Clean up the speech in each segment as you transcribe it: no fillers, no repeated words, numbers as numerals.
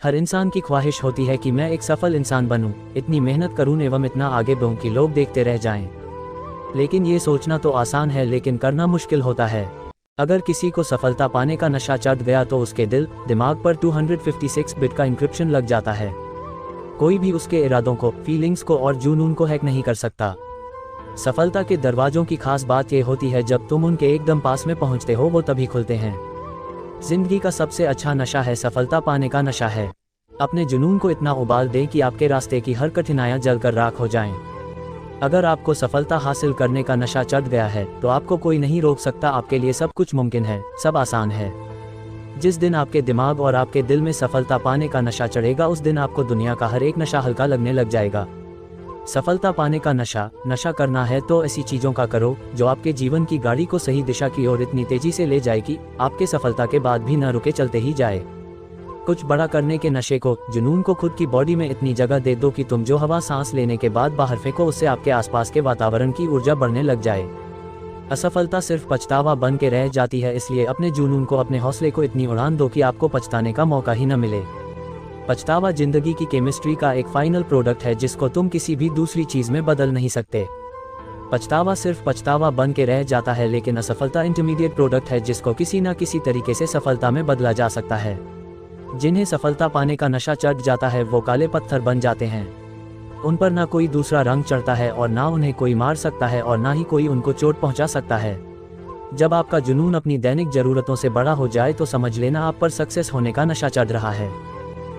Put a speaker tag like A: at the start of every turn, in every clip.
A: हर इंसान की ख्वाहिश होती है कि मैं एक सफल इंसान बनूं, इतनी मेहनत करूं एवं इतना आगे बढ़ूं कि लोग देखते रह जाएं। लेकिन ये सोचना तो आसान है लेकिन करना मुश्किल होता है। अगर किसी को सफलता पाने का नशा चढ़ गया तो उसके दिमाग पर 256 बिट का इंक्रिप्शन लग जाता है। कोई भी उसके इरादों को, फीलिंग्स को और जुनून को हैक नहीं कर सकता। सफलता के दरवाजों की खास बात यह होती है जब तुम उनके एकदम पास में पहुंचते हो वो तभी खुलते हैं। जिंदगी का सबसे अच्छा नशा है सफलता पाने का नशा है। अपने जुनून को इतना उबाल दें कि आपके रास्ते की हर कठिनाइयां जलकर राख हो जाएं। अगर आपको सफलता हासिल करने का नशा चढ़ गया है तो आपको कोई नहीं रोक सकता। आपके लिए सब कुछ मुमकिन है, सब आसान है। जिस दिन आपके दिमाग और आपके दिल में सफलता पाने का नशा चढ़ेगा उस दिन आपको दुनिया का हर एक नशा हल्का लगने लग जाएगा। सफलता पाने का नशा करना है तो ऐसी चीजों का करो जो आपके जीवन की गाड़ी को सही दिशा की ओर इतनी तेजी से ले जाए कि आपके सफलता के बाद भी न रुके, चलते ही जाए। कुछ बड़ा करने के नशे को, जुनून को खुद की बॉडी में इतनी जगह दे दो कि तुम जो हवा सांस लेने के बाद बाहर फेंको उससे आपके आसपास के वातावरण की ऊर्जा बढ़ने लग जाए। असफलता सिर्फ पछतावा बन के रह जाती है, इसलिए अपने जुनून को, अपने हौसले को इतनी उड़ान दो कि आपको पछताने का मौका ही न मिले। पछतावा जिंदगी की केमिस्ट्री का एक फाइनल प्रोडक्ट है जिसको तुम किसी भी दूसरी चीज में बदल नहीं सकते। पछतावा सिर्फ पछतावा बन के रह जाता है, लेकिन असफलता इंटरमीडिएट प्रोडक्ट है जिसको किसी न किसी तरीके से सफलता में बदला जा सकता है। जिन्हें सफलता पाने का नशा चढ़ जाता है वो काले पत्थर बन जाते हैं। उन पर ना कोई दूसरा रंग चढ़ता है और ना उन्हें कोई मार सकता है और ना ही कोई उनको चोट पहुंचा सकता है। जब आपका जुनून अपनी दैनिक जरूरतों से बड़ा हो जाए तो समझ लेना आप पर सक्सेस होने का नशा चढ़ रहा है।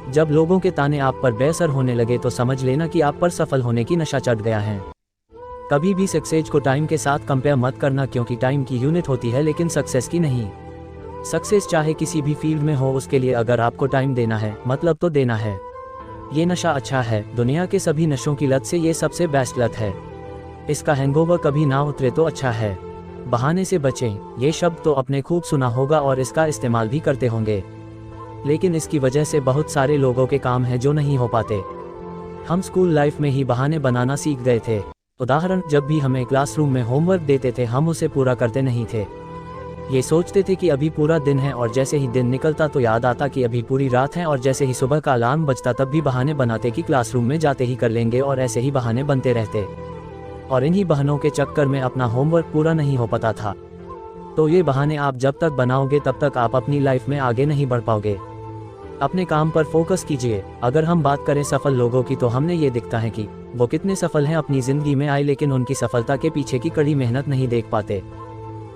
A: जब लोगों के ताने आप पर बेअसर होने लगे तो समझ लेना कि आप पर सफल होने की नशा चढ़ गया है। कभी भी सक्सेस को टाइम के साथ कंपेयर मत करना, क्योंकि टाइम की यूनिट होती है लेकिन सक्सेस की नहीं। सक्सेस चाहे किसी भी फील्ड में हो, उसके लिए अगर आपको टाइम देना है, मतलब तो देना है। ये नशा अच्छा है, दुनिया के सभी नशों की लत से ये सबसे बेस्ट लत है। इसका हैंगओवर कभी ना उतरे तो अच्छा है। बहाने से बचें, ये शब्द तो आपने खूब सुना होगा और इसका इस्तेमाल भी करते होंगे, लेकिन इसकी वजह से बहुत सारे लोगों के काम हैं जो नहीं हो पाते। हम स्कूल लाइफ में ही बहाने बनाना सीख गए थे। उदाहरण, जब भी हमें क्लासरूम में होमवर्क देते थे हम उसे पूरा करते नहीं थे। ये सोचते थे कि अभी पूरा दिन है और जैसे ही दिन निकलता तो याद आता कि अभी पूरी रात है, और जैसे ही सुबह का अलार्म बजता तब भी बहाने बनाते कि क्लासरूम में जाते ही कर लेंगे, और ऐसे ही बहाने बनते रहते। और इन्हीं बहानों के चक्कर में अपना होमवर्क पूरा नहीं हो पाता था। तो ये बहाने आप जब तक बनाओगे तब तक आप अपनी लाइफ में आगे नहीं बढ़ पाओगे। अपने काम पर फोकस कीजिए। अगर हम बात करें सफल लोगों की तो हमने ये दिखता है कि वो कितने सफल हैं अपनी जिंदगी में आए, लेकिन उनकी सफलता के पीछे की कड़ी मेहनत नहीं देख पाते।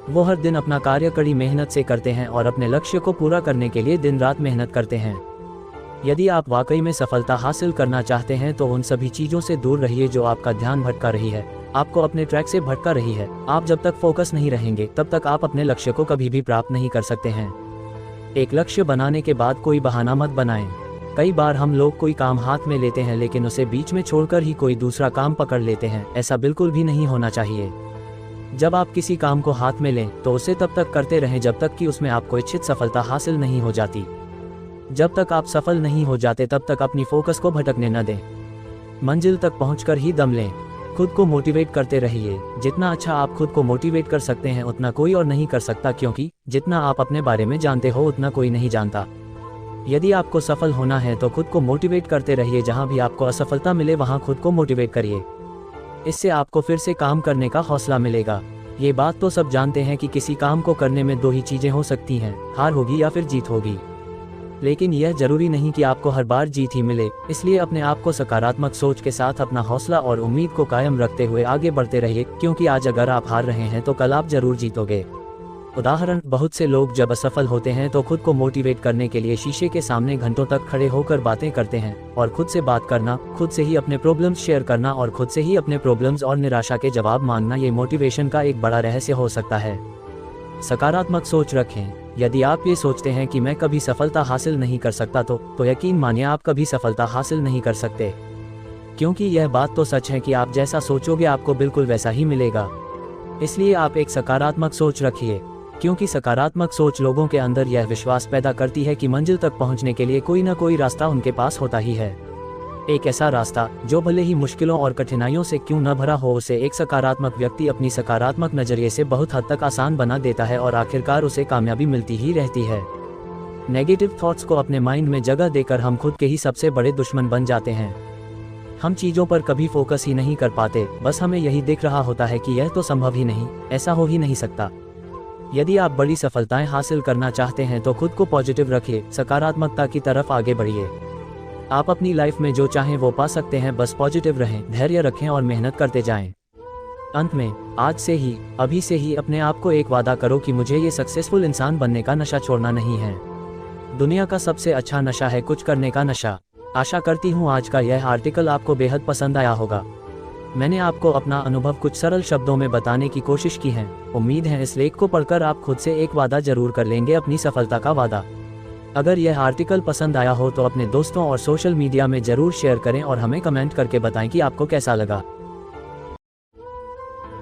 A: वो हर दिन अपना कार्य कड़ी मेहनत से करते हैं और अपने लक्ष्य को पूरा करने के लिए दिन रात मेहनत करते हैं। यदि आप वाकई में सफलता हासिल करना चाहते हैं तो उन सभी चीज़ों से दूर रहिए जो आपका ध्यान भटका रही है, आपको अपने ट्रैक से भटका रही है। आप जब तक फोकस नहीं रहेंगे तब तक आप अपने लक्ष्य को कभी भी प्राप्त नहीं कर सकते हैं। एक लक्ष्य बनाने के बाद कोई बहाना मत बनाएं। कई बार हम लोग कोई काम हाथ में लेते हैं लेकिन उसे बीच में छोड़कर ही कोई दूसरा काम पकड़ लेते हैं। ऐसा बिल्कुल भी नहीं होना चाहिए। जब आप किसी काम को हाथ में लें तो उसे तब तक करते रहें जब तक कि उसमें आपको इच्छित सफलता हासिल नहीं हो जाती। जब तक आप सफल नहीं हो जाते तब तक अपनी फोकस को भटकने न दें। मंजिल तक पहुंचकर ही दम लें। खुद को मोटिवेट करते रहिए। जितना अच्छा आप खुद को मोटिवेट कर सकते हैं उतना कोई और नहीं कर सकता, क्योंकि जितना आप अपने बारे में जानते हो उतना कोई नहीं जानता। यदि आपको सफल होना है तो खुद को मोटिवेट करते रहिए। जहां भी आपको असफलता मिले वहां खुद को मोटिवेट करिए। इससे आपको फिर से काम करने का हौसला मिलेगा। ये बात तो सब जानते हैं कि किसी काम को करने में दो ही चीजें हो सकती हैं, हार होगी या फिर जीत होगी। लेकिन यह जरूरी नहीं कि आपको हर बार जीत ही मिले। इसलिए अपने आप को सकारात्मक सोच के साथ अपना हौसला और उम्मीद को कायम रखते हुए आगे बढ़ते रहिए, क्योंकि आज अगर आप हार रहे हैं तो कल आप जरूर जीतोगे। उदाहरण, बहुत से लोग जब असफल होते हैं तो खुद को मोटिवेट करने के लिए शीशे के सामने घंटों तक खड़े होकर बातें करते हैं। और खुद से बात करना, खुद से ही अपने प्रॉब्लम्स शेयर करना और खुद से ही अपने प्रॉब्लम्स और निराशा के जवाब मांगना, ये मोटिवेशन का एक बड़ा रहस्य हो सकता है। सकारात्मक सोच रखें। यदि आप ये सोचते हैं कि मैं कभी सफलता हासिल नहीं कर सकता तो यकीन मानिए आप कभी सफलता हासिल नहीं कर सकते, क्योंकि यह बात तो सच है कि आप जैसा सोचोगे आपको बिल्कुल वैसा ही मिलेगा। इसलिए आप एक सकारात्मक सोच रखिए, क्योंकि सकारात्मक सोच लोगों के अंदर यह विश्वास पैदा करती है कि मंजिल तक पहुंचने के लिए कोई ना कोई रास्ता उनके पास होता ही है। एक ऐसा रास्ता जो भले ही मुश्किलों और कठिनाइयों से क्यों न भरा हो, उसे एक सकारात्मक व्यक्ति अपनी सकारात्मक नजरिए से बहुत हद तक आसान बना देता है और आखिरकार उसे कामयाबी मिलती ही रहती है। नेगेटिव थॉट्स को अपने माइंड में जगह देकर हम खुद के ही सबसे बड़े दुश्मन बन जाते हैं। हम चीज़ों पर कभी फोकस ही नहीं कर पाते, बस हमें यही दिख रहा होता है कि यह तो संभव ही नहीं, ऐसा हो ही नहीं सकता। यदि आप बड़ी सफलताएं हासिल करना चाहते हैं तो खुद को पॉजिटिव रखिए, सकारात्मकता की तरफ आगे बढ़िए। आप अपनी लाइफ में जो चाहें वो पा सकते हैं, बस पॉजिटिव रहें, धैर्य रखें और मेहनत करते जाएं। अंत में, आज से ही, अभी से ही अपने आप को एक वादा करो कि मुझे ये सक्सेसफुल इंसान बनने का नशा छोड़ना नहीं है। दुनिया का सबसे अच्छा नशा है कुछ करने का नशा। आशा करती हूँ आज का यह आर्टिकल आपको बेहद पसंद आया होगा। मैंने आपको अपना अनुभव कुछ सरल शब्दों में बताने की कोशिश की है। उम्मीद है इस लेख को पढ़कर आप खुद से एक वादा जरूर कर लेंगे, अपनी सफलता का वादा। अगर यह आर्टिकल पसंद आया हो तो अपने दोस्तों और सोशल मीडिया में जरूर शेयर करें और हमें कमेंट करके बताएं कि आपको कैसा लगा।